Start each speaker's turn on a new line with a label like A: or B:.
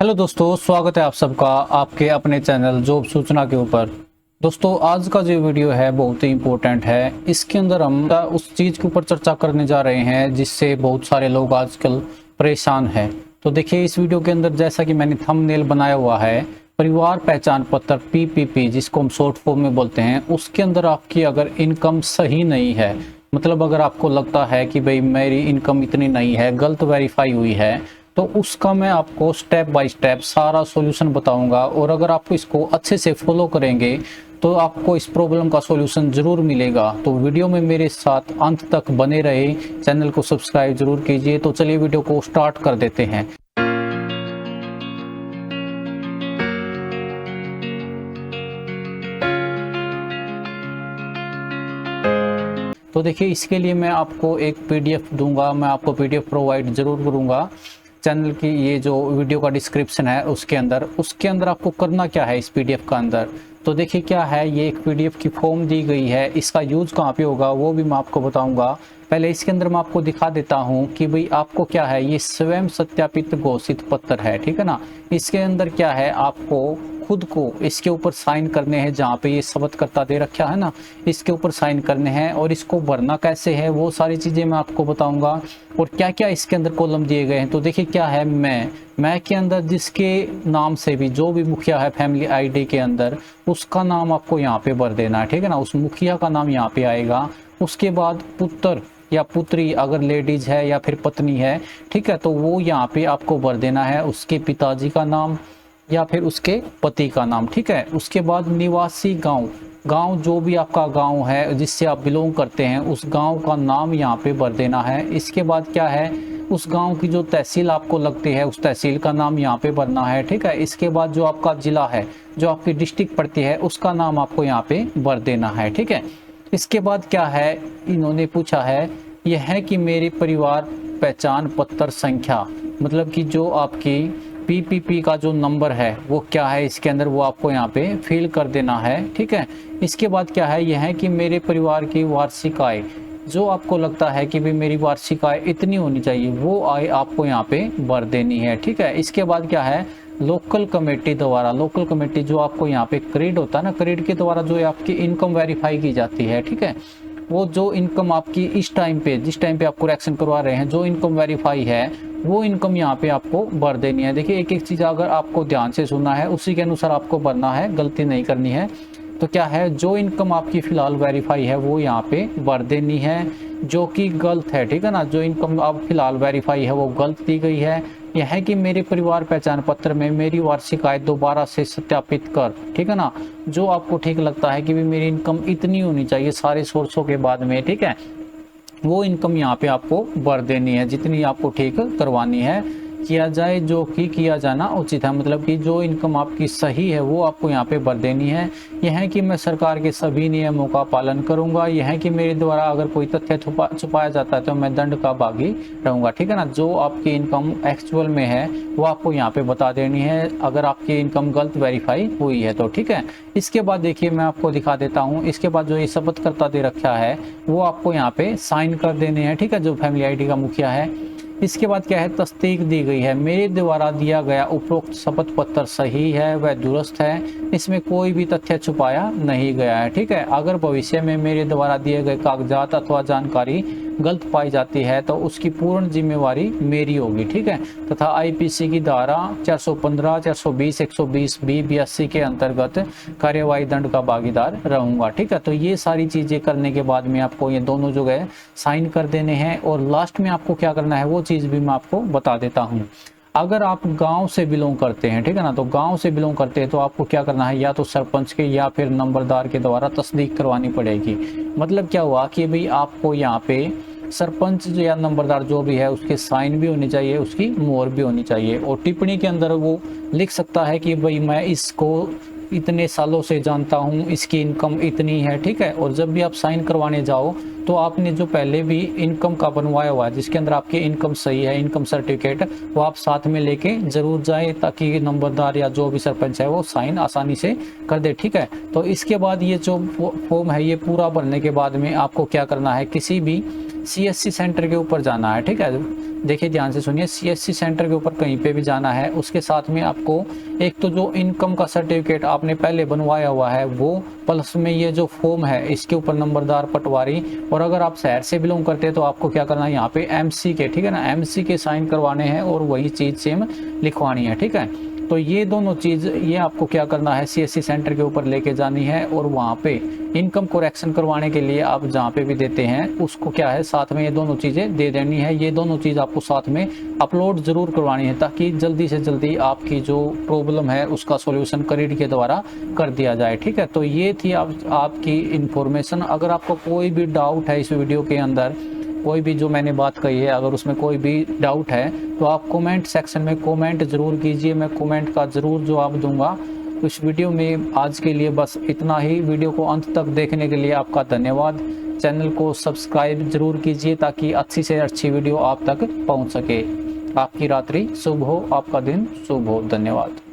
A: Hello दोस्तों, स्वागत है आप सबका आपके अपने चैनल जॉब सूचना के ऊपर। दोस्तों, आज का जो वीडियो है बहुत ही इम्पोर्टेंट है। इसके अंदर हम उस चीज़ के ऊपर चर्चा करने जा रहे हैं जिससे बहुत सारे लोग आजकल परेशान हैं। तो देखिए, इस वीडियो के अंदर जैसा कि मैंने थंबनेल बनाया हुआ है, परिवार पहचान पत्र पीपीपी जिसको हम शॉर्ट फॉर्म में बोलते हैं, उसके अंदर आपकी अगर इनकम सही नहीं है, मतलब अगर आपको लगता है कि भाई मेरी इनकम इतनी नहीं है, गलत वेरीफाई हुई है, तो उसका मैं आपको स्टेप बाय स्टेप सारा सॉल्यूशन बताऊंगा। और अगर आप इसको अच्छे से फॉलो करेंगे तो आपको इस प्रॉब्लम का सॉल्यूशन जरूर मिलेगा। तो वीडियो में मेरे साथ अंत तक बने रहे, चैनल को सब्सक्राइब जरूर कीजिए। तो चलिए वीडियो को स्टार्ट कर देते हैं। तो देखिए, इसके लिए मैं आपको एक पीडीएफ दूंगा, मैं आपको पीडीएफ प्रोवाइड जरूर करूंगा चैनल की ये जो वीडियो का डिस्क्रिप्शन है उसके अंदर आपको करना क्या है इस पीडीएफ का अंदर। तो देखिए क्या है, ये एक पीडीएफ की फॉर्म दी गई है, इसका यूज कहाँ पे होगा वो भी मैं आपको बताऊंगा। पहले इसके अंदर मैं आपको दिखा देता हूँ कि भाई आपको क्या है, ये स्वयं सत्यापित घोषित पत्र है, ठीक है ना। इसके अंदर क्या है, आपको खुद को इसके ऊपर साइन करने हैं, जहाँ पे ये शपथकर्ता दे रखा है ना, इसके ऊपर साइन करने हैं। और इसको भरना कैसे है वो सारी चीज़ें मैं आपको बताऊंगा, और क्या क्या इसके अंदर कॉलम दिए गए हैं। तो देखिए क्या है, मैं के अंदर जिसके नाम से भी जो भी मुखिया है फैमिली आईडी के अंदर, उसका नाम आपको यहाँ पे भर देना है, ठीक है ना। उस मुखिया का नाम यहाँ पे आएगा। उसके बाद पुत्र या पुत्री अगर लेडीज है या फिर पत्नी है, ठीक है, तो वो यहाँ पे आपको भर देना है, उसके पिताजी का नाम या फिर उसके पति का नाम, ठीक है। उसके बाद निवासी गांव जो भी आपका गांव है जिससे आप बिलोंग करते हैं, उस गांव का नाम यहाँ पे भर देना है। इसके बाद क्या है, उस गांव की जो तहसील आपको लगती है उस तहसील का नाम यहाँ पे भरना है, ठीक है। इसके बाद जो आपका जिला है, जो आपकी डिस्ट्रिक्ट पड़ती है, उसका नाम आपको यहाँ पे भर देना है, ठीक है। इसके बाद क्या है, इन्होंने पूछा है, यह है कि मेरे परिवार पहचान पत्र संख्या, मतलब कि जो आपकी पीपीपी का जो नंबर है वो क्या है इसके अंदर, वो आपको यहाँ पे फिल कर देना है, ठीक है। इसके बाद क्या है, यह है कि मेरे परिवार की वार्षिक आय, जो आपको लगता है कि भाई मेरी वार्षिक आय इतनी होनी चाहिए, वो आय आपको यहाँ पे भर देनी है, ठीक है। इसके बाद क्या है, लोकल कमेटी द्वारा, लोकल कमेटी जो आपको यहाँ पे क्रेड होता है ना, क्रेड के द्वारा जो आपकी इनकम वेरीफाई की जाती है, ठीक है, वो जो इनकम आपकी इस टाइम पे जिस टाइम पे आप करेक्शन करवा रहे हैं, जो इनकम वेरीफाई है वो इनकम यहाँ पे आपको भर देनी है। देखिए एक एक चीज़ अगर आपको ध्यान से सुनना है उसी के अनुसार आपको भरना है, गलती नहीं करनी है। तो क्या है, जो इनकम आपकी फिलहाल वेरीफाई है वो यहाँ पे भर देनी है, जो कि गलत है, ठीक है ना। जो इनकम आप फिलहाल वेरीफाई है वो गलत दी गई है। यह है कि मेरे परिवार पहचान पत्र में मेरी वार्षिक आय दोबारा से सत्यापित कर, ठीक है ना। जो आपको ठीक लगता है कि भी मेरी इनकम इतनी होनी चाहिए सारे सोर्सों के बाद में, ठीक है, वो इनकम यहाँ पे आपको भर देनी है, जितनी आपको ठीक करवानी है। किया जाए जो कि किया जाना उचित है, मतलब कि जो इनकम आपकी सही है वो आपको यहाँ पे भर देनी है। यह है कि मैं सरकार के सभी नियमों का पालन करूंगा। यह है कि मेरे द्वारा अगर कोई तथ्य छुपाया जाता है तो मैं दंड का भागी रहूंगा, ठीक है ना। जो आपकी इनकम एक्चुअल में है वो आपको यहाँ पे बता देनी है, अगर आपकी इनकम गलत वेरीफाई हुई है तो, ठीक है। इसके बाद देखिए मैं आपको दिखा देता हूँ, इसके बाद जो ये शपथकर्ता दे रखा है वो आपको यहाँ पे साइन कर देने हैं, ठीक है, जो फैमिली आईडी का मुखिया है। इसके बाद क्या है, तस्दीक दी गई है, मेरे द्वारा दिया गया उपरोक्त शपथ पत्र सही है व दुरुस्त है, इसमें कोई भी तथ्य छुपाया नहीं गया है, ठीक है। अगर भविष्य में मेरे द्वारा दिए गए कागजात अथवा जानकारी गलत पाई जाती है तो उसकी पूर्ण जिम्मेवारी मेरी होगी, ठीक है। तथा आईपीसी की धारा 415, 420, 120 बी 82 के अंतर्गत कार्यवाही दंड का भागीदार रहूंगा, ठीक है। तो ये सारी चीजें करने के बाद में आपको ये दोनों जो है साइन कर देने हैं, और लास्ट में आपको क्या करना है वो चीज भी मैं आपको बता देता हूँ। अगर आप गांव से बिलोंग करते हैं, ठीक है ना, तो गांव से बिलोंग करते हैं तो आपको क्या करना है, या तो सरपंच के या फिर नंबरदार के द्वारा तस्दीक करवानी पड़ेगी। मतलब क्या हुआ कि भाई आपको यहाँ पे सरपंच या नंबरदार जो भी है उसके साइन भी होनी चाहिए, उसकी मोहर भी होनी चाहिए, और टिप्पणी के अंदर वो लिख सकता है कि भाई मैं इसको इतने सालों से जानता हूँ, इसकी इनकम इतनी है, ठीक है। और जब भी आप साइन करवाने जाओ तो आपने जो पहले भी इनकम का बनवाया हुआ है जिसके अंदर आपकी इनकम सही है, इनकम सर्टिफिकेट, वो आप साथ में लेके जरूर जाए ताकि नंबरदार या जो भी सरपंच है वो साइन आसानी से कर दे। ठीक है, तो इसके बाद ये जो फॉर्म है ये पूरा भरने के बाद में आपको क्या करना है, किसी भी CSC सेंटर के ऊपर जाना है। ठीक है, देखिए ध्यान से सुनिए, CSC सेंटर के ऊपर कहीं पे भी जाना है। उसके साथ में आपको एक तो जो इनकम का सर्टिफिकेट आपने पहले बनवाया हुआ है वो, प्लस में ये जो फॉर्म है इसके ऊपर नंबरदार, पटवारी, और अगर आप शहर से बिलोंग करते हैं तो आपको क्या करना है, यहाँ पे MC के, ठीक है ना, MC के साइन करवाने हैं और वही चीज़ सेम लिखवानी है। ठीक है, तो ये दोनों चीज़ ये आपको क्या करना है, CSC सेंटर के ऊपर लेके जानी है और वहाँ पे इनकम करेक्शन करवाने के लिए आप जहाँ पे भी देते हैं उसको क्या है, साथ में ये दोनों चीज़ें दे देनी है। ये दोनों चीज़ आपको साथ में अपलोड जरूर करवानी है ताकि जल्दी से जल्दी आपकी जो प्रॉब्लम है उसका सॉल्यूशन क्रेडिट के द्वारा कर दिया जाए। ठीक है, तो ये थी आपकी इन्फॉर्मेशन। अगर आपको कोई भी डाउट है इस वीडियो के अंदर, कोई भी जो मैंने बात कही है, अगर उसमें कोई भी डाउट है तो आप कमेंट सेक्शन में कमेंट ज़रूर कीजिए, मैं कमेंट का ज़रूर जवाब दूंगा। इस वीडियो में आज के लिए बस इतना ही। वीडियो को अंत तक देखने के लिए आपका धन्यवाद। चैनल को सब्सक्राइब ज़रूर कीजिए ताकि अच्छी से अच्छी वीडियो आप तक पहुंच सके। आपकी रात्रि शुभ हो, आपका दिन शुभ हो। धन्यवाद।